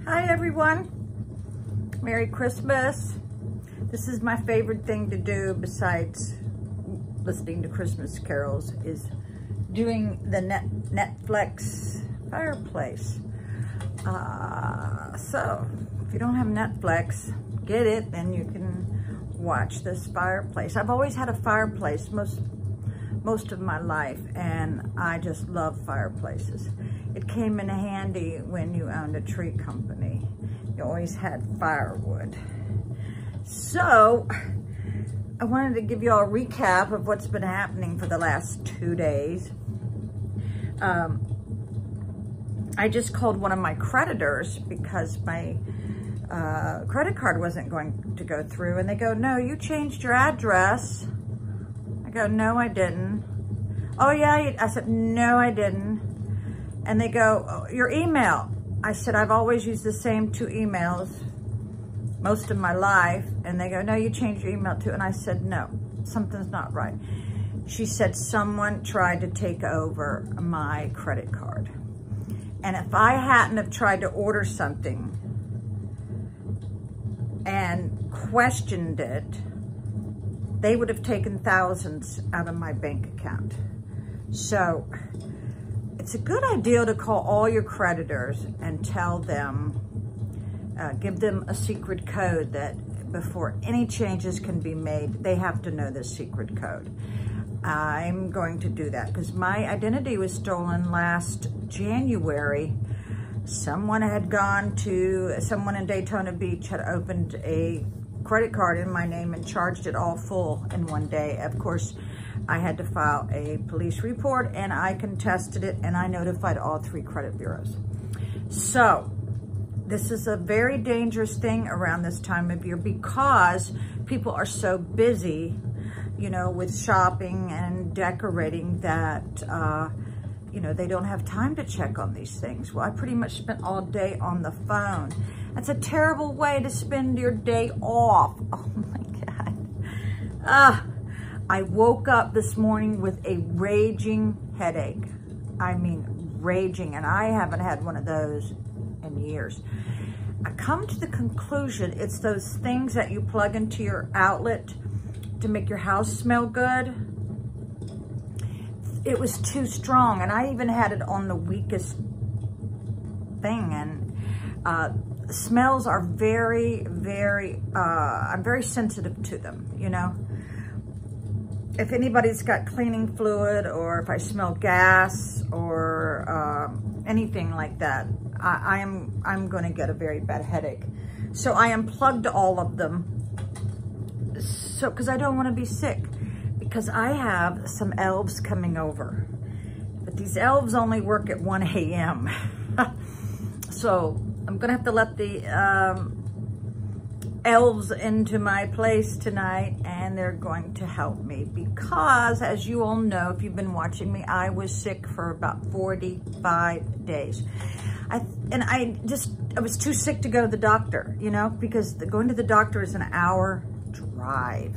Hi everyone, Merry Christmas. This is my favorite thing to do besides listening to Christmas carols is doing the Netflix fireplace. So if you don't have Netflix, get it, then you can watch this fireplace. I've always had a fireplace most of my life, and I just love fireplaces. It came in handy when you owned a tree company. You always had firewood. So I wanted to give you all a recap of what's been happening for the last 2 days. I just called one of my creditors because my credit card wasn't going to go through, and they go, "No, you changed your address." I go, "No, I didn't." "Oh yeah," I said, "No, I didn't." And they go, "Oh, your email." I said, "I've always used the same 2 emails most of my life." And they go, "No, you changed your email too." And I said, "No, something's not right." She said, "Someone tried to take over my credit card. And if I hadn't have tried to order something and questioned it, they would have taken thousands out of my bank account." So it's a good idea to call all your creditors and tell them, give them a secret code that before any changes can be made, they have to know this secret code. I'm going to do that because my identity was stolen last January. Someone in Daytona Beach had opened a credit card in my name and charged it all full in one day. Of course, I had to file a police report, and I contested it, and I notified all 3 credit bureaus. So this is a very dangerous thing around this time of year because people are so busy, you know, with shopping and decorating that, you know, they don't have time to check on these things. Well, I pretty much spent all day on the phone. That's a terrible way to spend your day off. Oh my God. I woke up this morning with a raging headache. I mean, raging, and I haven't had one of those in years. I come to the conclusion it's those things that you plug into your outlet to make your house smell good. It was too strong, and I even had it on the weakest thing, and smells are very, very, I'm very sensitive to them, you know. If anybody's got cleaning fluid, or if I smell gas or anything like that, I'm going to get a very bad headache. So I unplugged all of them. So, because I don't want to be sick, because I have some elves coming over, but these elves only work at 1 a.m. So I'm going to have to let the elves into my place tonight, and they're going to help me because, as you all know, if you've been watching me, I was sick for about 45 days. I was too sick to go to the doctor, you know, because going to the doctor is an hour drive.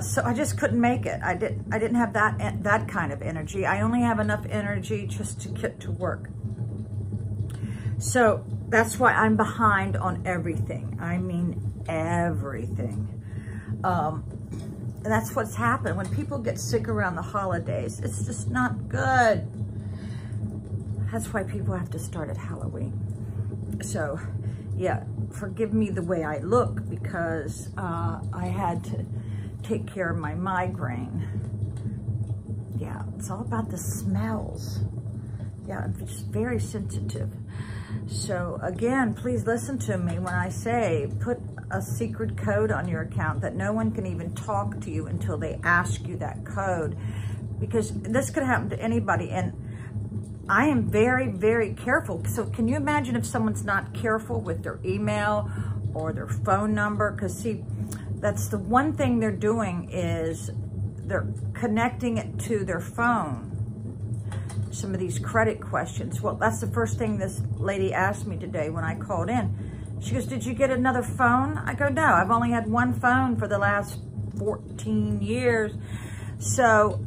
So I just couldn't make it. I didn't have that kind of energy. I only have enough energy just to get to work. So that's why I'm behind on everything. I mean, everything. And that's what's happened. When people get sick around the holidays, it's just not good. That's why people have to start at Halloween. So, yeah, forgive me the way I look because I had to take care of my migraine. Yeah, it's all about the smells. Yeah, I'm just very sensitive. So again, please listen to me when I say put a secret code on your account that no one can even talk to you until they ask you that code, because this could happen to anybody. And I am very, very careful. So can you imagine if someone's not careful with their email or their phone number? Because see, that's the one thing they're doing is they're connecting it to their phone. Some of these credit questions. Well, that's the first thing this lady asked me today when I called in. She goes, "Did you get another phone?" I go, "No, I've only had one phone for the last 14 years. So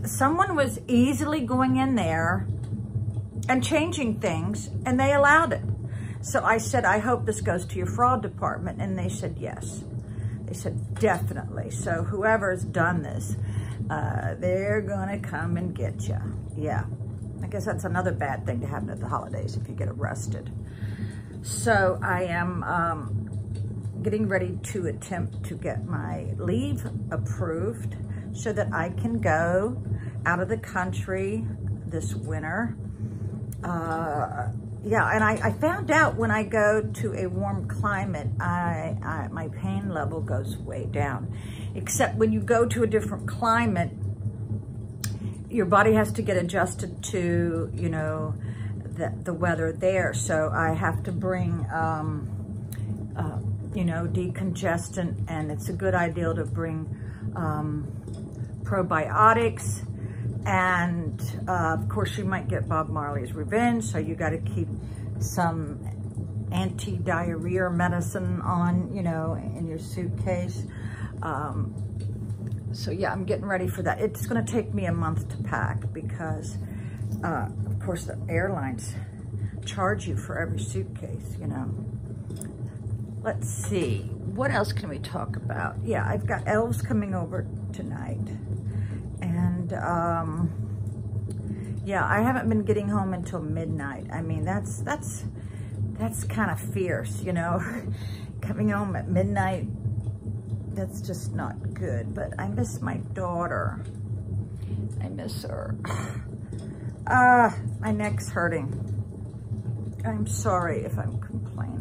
someone was easily going in there and changing things, and they allowed it. So I said, I hope this goes to your fraud department. And they said, yes. They said, definitely. So whoever's done this, they're gonna come and get you. Yeah, I guess that's another bad thing to happen at the holidays if you get arrested. So I am getting ready to attempt to get my leave approved so that I can go out of the country this winter. Yeah, and I found out when I go to a warm climate, my pain level goes way down. Except when you go to a different climate, your body has to get adjusted to, you know, the weather there. So I have to bring, you know, decongestant, and it's a good idea to bring probiotics. And of course you might get Bob Marley's revenge, so you got to keep some anti-diarrhea medicine on, you know, in your suitcase. So yeah, I'm getting ready for that. It's going to take me a month to pack because of course the airlines charge you for every suitcase, you know. Let's see, what else can we talk about? Yeah, I've got Elves coming over tonight. And yeah, I haven't been getting home until midnight. I mean, that's kind of fierce, you know. Coming home at midnight, that's just not good. But I miss my daughter. I miss her. My neck's hurting. I'm sorry if I'm complaining.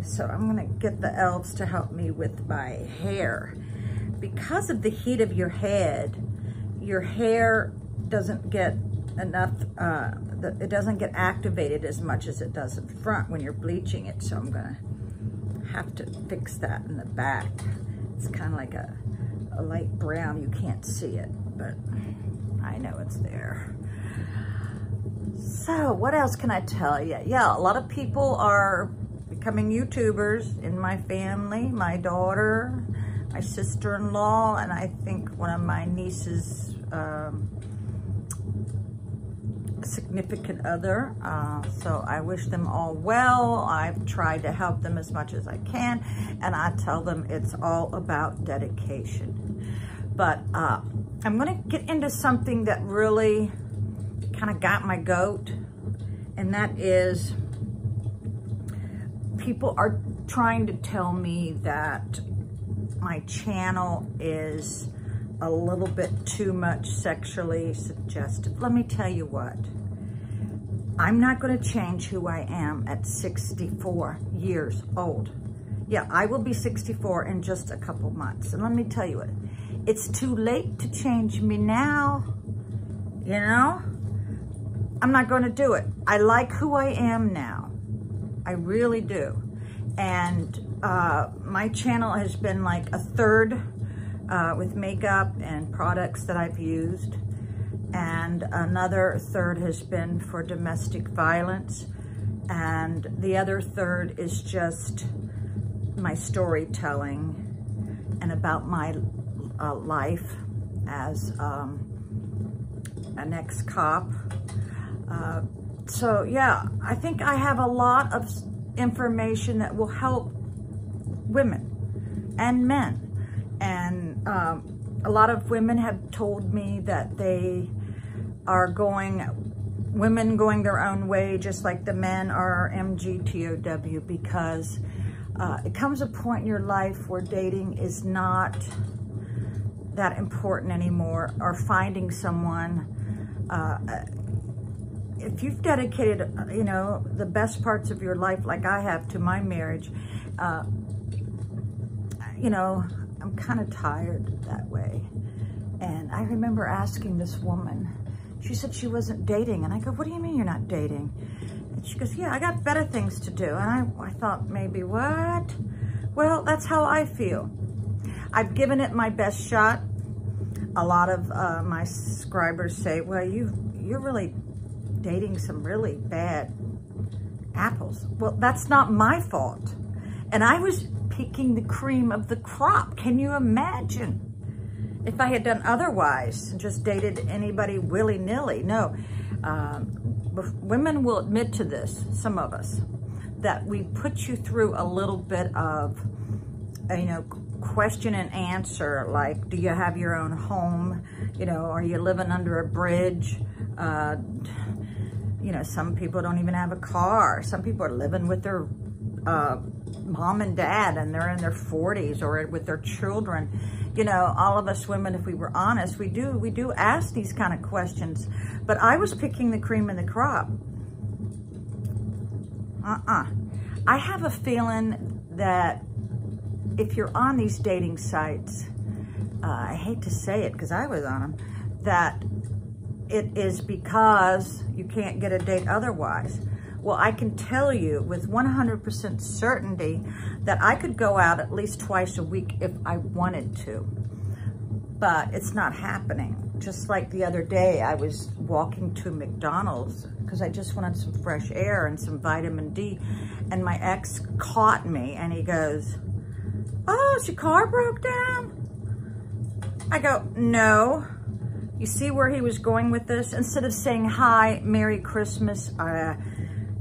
So I'm gonna get the Elves to help me with my hair. Because of the heat of your head, your hair doesn't get enough, it doesn't get activated as much as it does in front when you're bleaching it. So I'm gonna have to fix that in the back. It's kind of like a light brown. You can't see it, but I know it's there. So what else can I tell you? Yeah, a lot of people are becoming YouTubers in my family, my daughter, my sister-in-law, and I think one of my nieces' significant other. So I wish them all well. I've tried to help them as much as I can, and I tell them it's all about dedication. But I'm gonna get into something that really kind of got my goat, and that is people are trying to tell me that my channel is a little bit too much sexually suggestive. Let me tell you what, I'm not going to change who I am at 64 years old. Yeah, I will be 64 in just a couple months. And let me tell you what, it's too late to change me now, you know? I'm not going to do it. I like who I am now. I really do. And my channel has been like a third with makeup and products that I've used. And another third has been for domestic violence. And the other third is just my storytelling and about my life as an ex-cop. So yeah, I think I have a lot of information that will help women and men. And a lot of women have told me that they are women going their own way, just like the men are MGTOW, because it comes a point in your life where dating is not that important anymore, or finding someone. If you've dedicated, you know, the best parts of your life, like I have, to my marriage, you know, I'm kind of tired that way. And I remember asking this woman, she said she wasn't dating. And I go, what do you mean you're not dating? And she goes, yeah, I got better things to do. And I thought, maybe what? Well, that's how I feel. I've given it my best shot. A lot of my subscribers say, well, you're really dating some really bad apples. Well, that's not my fault. And I was picking the cream of the crop. Can you imagine if I had done otherwise and just dated anybody willy-nilly? No, women will admit to this, some of us, that we put you through a little bit of, you know, question and answer, like, do you have your own home? You know, are you living under a bridge? You know, some people don't even have a car. Some people are living with their mom and dad, and they're in their 40s, or with their children. You know, all of us women, if we were honest, we do ask these kind of questions. But I was picking the cream of the crop. I have a feeling that if you're on these dating sites, I hate to say it because I was on them, that it is because you can't get a date otherwise. Well, I can tell you with 100% certainty that I could go out at least twice a week if I wanted to, but it's not happening. Just like the other day, I was walking to McDonald's because I just wanted some fresh air and some vitamin D, and my ex caught me and he goes, "Oh, is your car broke down?" I go, "No." You see where he was going with this? Instead of saying, "Hi, Merry Christmas,"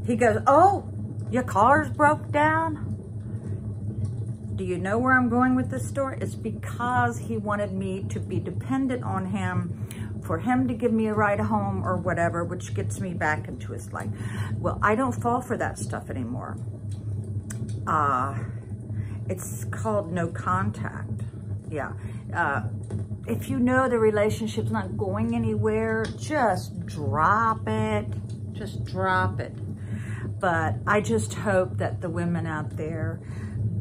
he goes, "Oh, your car's broke down?" Do you know where I'm going with this story? It's because he wanted me to be dependent on him, for him to give me a ride home or whatever, which gets me back into his life. Well, I don't fall for that stuff anymore. It's called no contact. Yeah. If you know the relationship's not going anywhere, just drop it. Just drop it. But I just hope that the women out there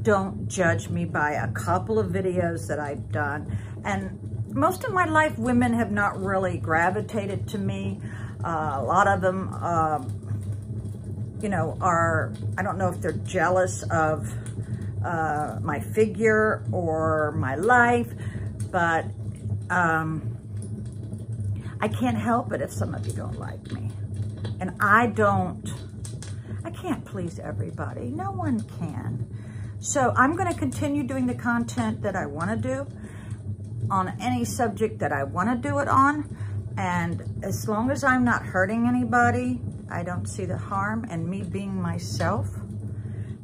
don't judge me by a couple of videos that I've done. And most of my life, women have not really gravitated to me. A lot of them, you know, I don't know if they're jealous of my figure or my life, but I can't help it if some of you don't like me. And I can't please everybody. No one can. So I'm going to continue doing the content that I want to do on any subject that I want to do it on. And as long as I'm not hurting anybody, I don't see the harm. And me being myself,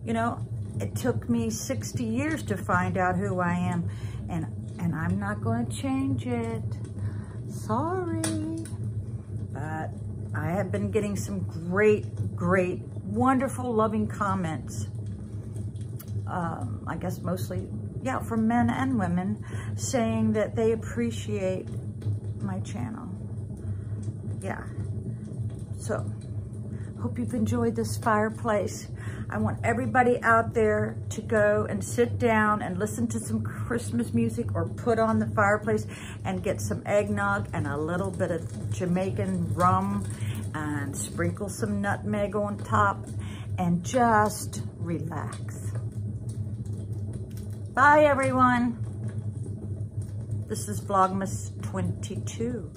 you know, it took me 60 years to find out who I am. And I'm not going to change it. Sorry. But I have been getting some great, wonderful, loving comments. I guess mostly, yeah, from men and women, saying that they appreciate my channel. Yeah. So, hope you've enjoyed this fireplace. I want everybody out there to go and sit down and listen to some Christmas music, or put on the fireplace and get some eggnog and a little bit of Jamaican rum and sprinkle some nutmeg on top and just relax. Bye, everyone. This is Vlogmas 22.